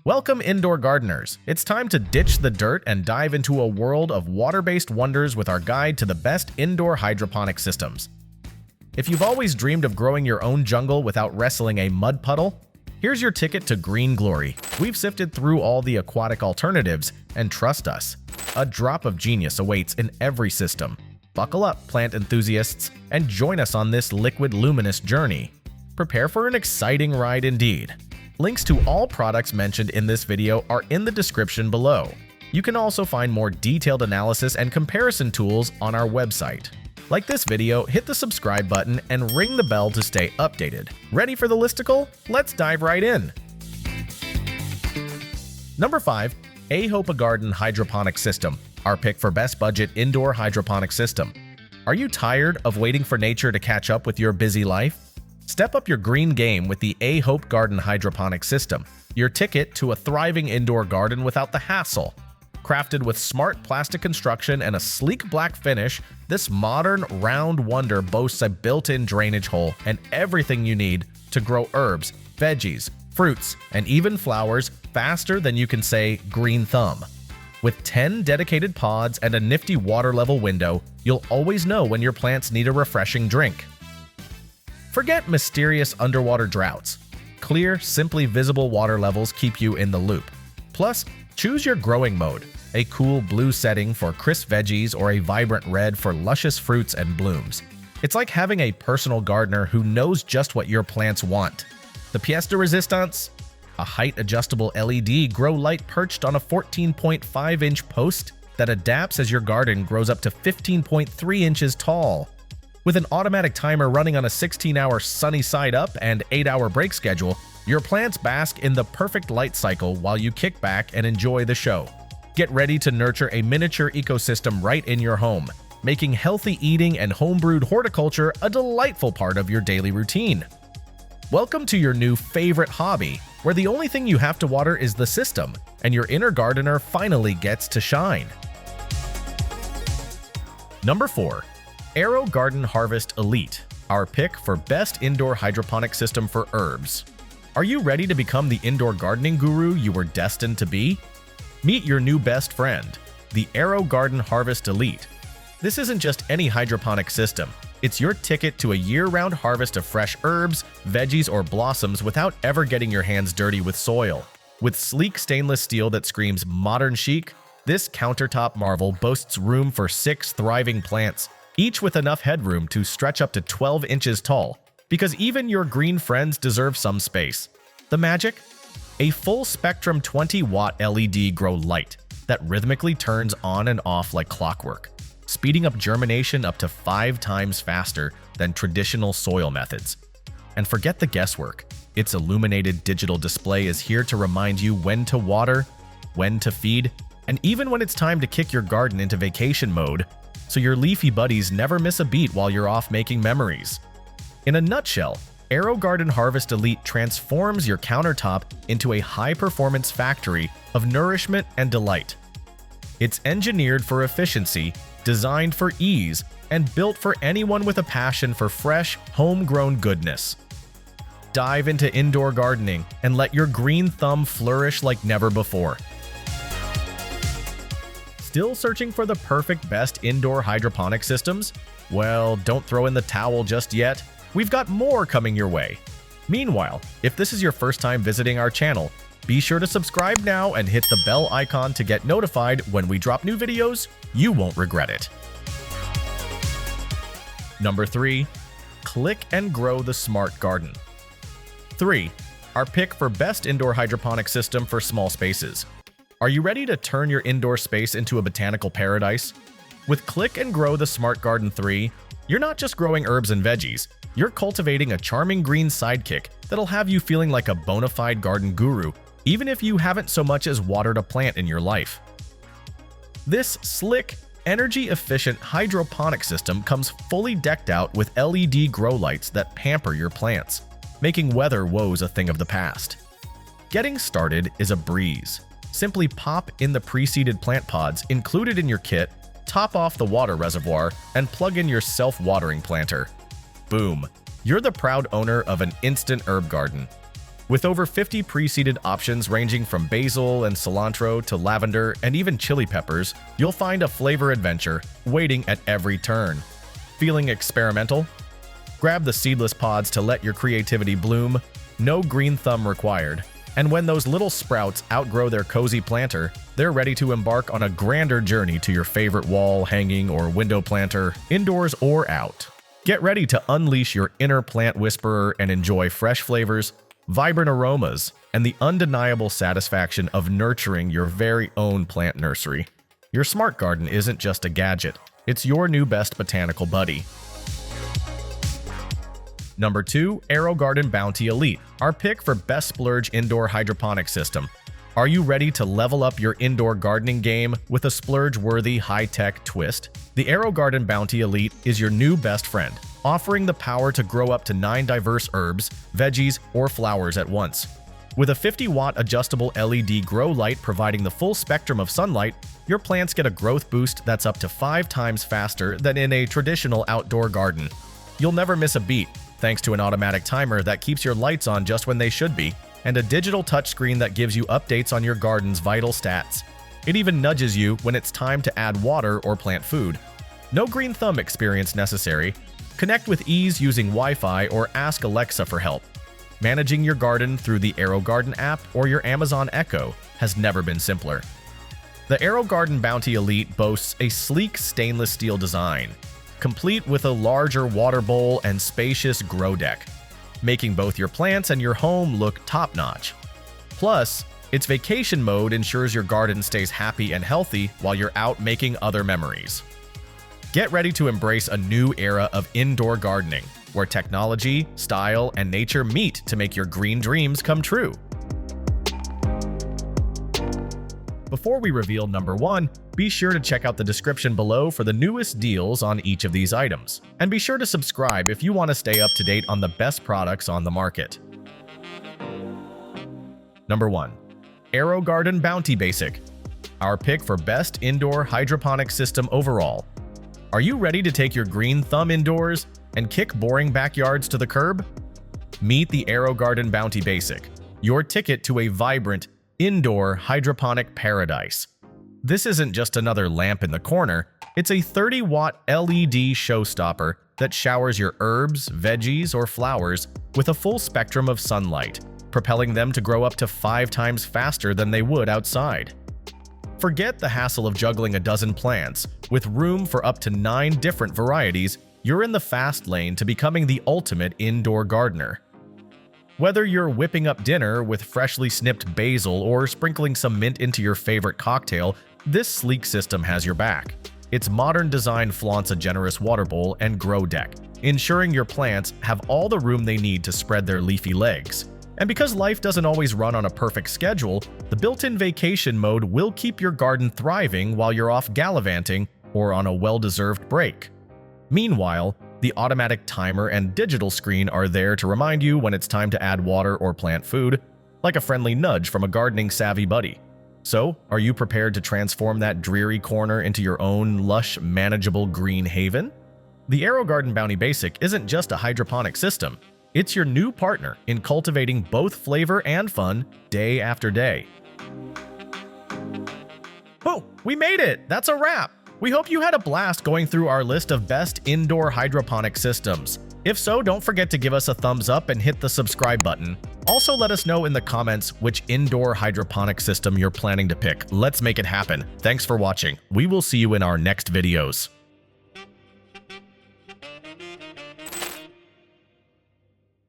Welcome, indoor gardeners. It's time to ditch the dirt and dive into a world of water-based wonders with our guide to the best indoor hydroponic systems. If you've always dreamed of growing your own jungle without wrestling a mud puddle, here's your ticket to green glory. We've sifted through all the aquatic alternatives, and trust us, a drop of genius awaits in every system. Buckle up, plant enthusiasts, and join us on this liquid luminous journey. Prepare for an exciting ride indeed. Links to all products mentioned in this video are in the description below. You can also find more detailed analysis and comparison tools on our website. Like this video, hit the subscribe button and ring the bell to stay updated. Ready for the listicle? Let's dive right in. Number 5. Ahopegarden Hydroponic System, our pick for best budget indoor hydroponic system. Are you tired of waiting for nature to catch up with your busy life? Step up your green game with the Ahopegarden Hydroponic System, your ticket to a thriving indoor garden without the hassle. Crafted with smart plastic construction and a sleek black finish, this modern round wonder boasts a built-in drainage hole and everything you need to grow herbs, veggies, fruits, and even flowers faster than you can say green thumb. With 10 dedicated pods and a nifty water level window, you'll always know when your plants need a refreshing drink. Forget mysterious underwater droughts. Clear, simply visible water levels keep you in the loop. Plus, choose your growing mode, a cool blue setting for crisp veggies or a vibrant red for luscious fruits and blooms. It's like having a personal gardener who knows just what your plants want. The pièce de résistance? A height-adjustable LED grow light perched on a 14.5-inch post that adapts as your garden grows up to 15.3 inches tall. With an automatic timer running on a 16-hour sunny side up and 8-hour break schedule, your plants bask in the perfect light cycle while you kick back and enjoy the show. Get ready to nurture a miniature ecosystem right in your home, making healthy eating and home-brewed horticulture a delightful part of your daily routine. Welcome to your new favorite hobby, where the only thing you have to water is the system, and your inner gardener finally gets to shine. Number 4. AeroGarden Harvest Elite, our pick for best indoor hydroponic system for herbs. Are you ready to become the indoor gardening guru you were destined to be? Meet your new best friend, the AeroGarden Harvest Elite. This isn't just any hydroponic system. It's your ticket to a year-round harvest of fresh herbs, veggies, or blossoms without ever getting your hands dirty with soil. With sleek stainless steel that screams modern chic, this countertop marvel boasts room for 6 thriving plants, each with enough headroom to stretch up to 12 inches tall, because even your green friends deserve some space. The magic? A full-spectrum 20-watt LED grow light that rhythmically turns on and off like clockwork, speeding up germination up to 5 times faster than traditional soil methods. And forget the guesswork. Its illuminated digital display is here to remind you when to water, when to feed, and even when it's time to kick your garden into vacation mode, so your leafy buddies never miss a beat while you're off making memories. In a nutshell, AeroGarden Harvest Elite transforms your countertop into a high-performance factory of nourishment and delight. It's engineered for efficiency, designed for ease, and built for anyone with a passion for fresh, homegrown goodness. Dive into indoor gardening and let your green thumb flourish like never before. Still searching for the perfect best indoor hydroponic systems? Well, don't throw in the towel just yet. We've got more coming your way. Meanwhile, if this is your first time visiting our channel, be sure to subscribe now and hit the bell icon to get notified when we drop new videos. You won't regret it. Number 3. Click and Grow the Smart Garden. 3. Our pick for best indoor hydroponic system for small spaces. Are you ready to turn your indoor space into a botanical paradise? With Click and Grow the Smart Garden 3, you're not just growing herbs and veggies, you're cultivating a charming green sidekick that'll have you feeling like a bona fide garden guru, even if you haven't so much as watered a plant in your life. This slick, energy-efficient hydroponic system comes fully decked out with LED grow lights that pamper your plants, making weather woes a thing of the past. Getting started is a breeze. Simply pop in the pre-seeded plant pods included in your kit, top off the water reservoir, and plug in your self-watering planter. Boom! You're the proud owner of an instant herb garden. With over 50 pre-seeded options ranging from basil and cilantro to lavender and even chili peppers, you'll find a flavor adventure waiting at every turn. Feeling experimental? Grab the seedless pods to let your creativity bloom. No green thumb required. And when those little sprouts outgrow their cozy planter, they're ready to embark on a grander journey to your favorite wall, hanging, or window planter, indoors or out. Get ready to unleash your inner plant whisperer and enjoy fresh flavors, vibrant aromas, and the undeniable satisfaction of nurturing your very own plant nursery. Your smart garden isn't just a gadget, it's your new best botanical buddy. Number 2, AeroGarden Bounty Elite, our pick for best Splurge indoor hydroponic system. Are you ready to level up your indoor gardening game with a Splurge-worthy high-tech twist? The AeroGarden Bounty Elite is your new best friend, offering the power to grow up to 9 diverse herbs, veggies, or flowers at once. With a 50-watt adjustable LED grow light providing the full spectrum of sunlight, your plants get a growth boost that's up to 5 times faster than in a traditional outdoor garden. You'll never miss a beat, thanks to an automatic timer that keeps your lights on just when they should be, and a digital touchscreen that gives you updates on your garden's vital stats. It even nudges you when it's time to add water or plant food. No green thumb experience necessary. Connect with ease using Wi-Fi or ask Alexa for help. Managing your garden through the AeroGarden app or your Amazon Echo has never been simpler. The AeroGarden Bounty Elite boasts a sleek stainless steel design, complete with a larger water bowl and spacious grow deck, making both your plants and your home look top-notch. Plus, its vacation mode ensures your garden stays happy and healthy while you're out making other memories. Get ready to embrace a new era of indoor gardening, where technology, style, and nature meet to make your green dreams come true. Before we reveal number 1, be sure to check out the description below for the newest deals on each of these items. And be sure to subscribe if you want to stay up to date on the best products on the market. Number 1. AeroGarden Bounty Basic, our pick for best indoor hydroponic system overall. Are you ready to take your green thumb indoors and kick boring backyards to the curb? Meet the AeroGarden Bounty Basic, your ticket to a vibrant, indoor hydroponic paradise. This isn't just another lamp in the corner, it's a 30-watt LED showstopper that showers your herbs, veggies, or flowers with a full spectrum of sunlight, propelling them to grow up to 5 times faster than they would outside. Forget the hassle of juggling a dozen plants. With room for up to 9 different varieties, you're in the fast lane to becoming the ultimate indoor gardener. Whether you're whipping up dinner with freshly snipped basil or sprinkling some mint into your favorite cocktail, this sleek system has your back. Its modern design flaunts a generous water bowl and grow deck, ensuring your plants have all the room they need to spread their leafy legs. And because life doesn't always run on a perfect schedule, the built-in vacation mode will keep your garden thriving while you're off gallivanting or on a well-deserved break. Meanwhile, the automatic timer and digital screen are there to remind you when it's time to add water or plant food, like a friendly nudge from a gardening-savvy buddy. So, are you prepared to transform that dreary corner into your own lush, manageable green haven? The AeroGarden Bounty Basic isn't just a hydroponic system. It's your new partner in cultivating both flavor and fun day after day. Oh, we made it! That's a wrap! We hope you had a blast going through our list of best indoor hydroponic systems. If so, don't forget to give us a thumbs up and hit the subscribe button. Also, let us know in the comments which indoor hydroponic system you're planning to pick. Let's make it happen. Thanks for watching. We will see you in our next videos.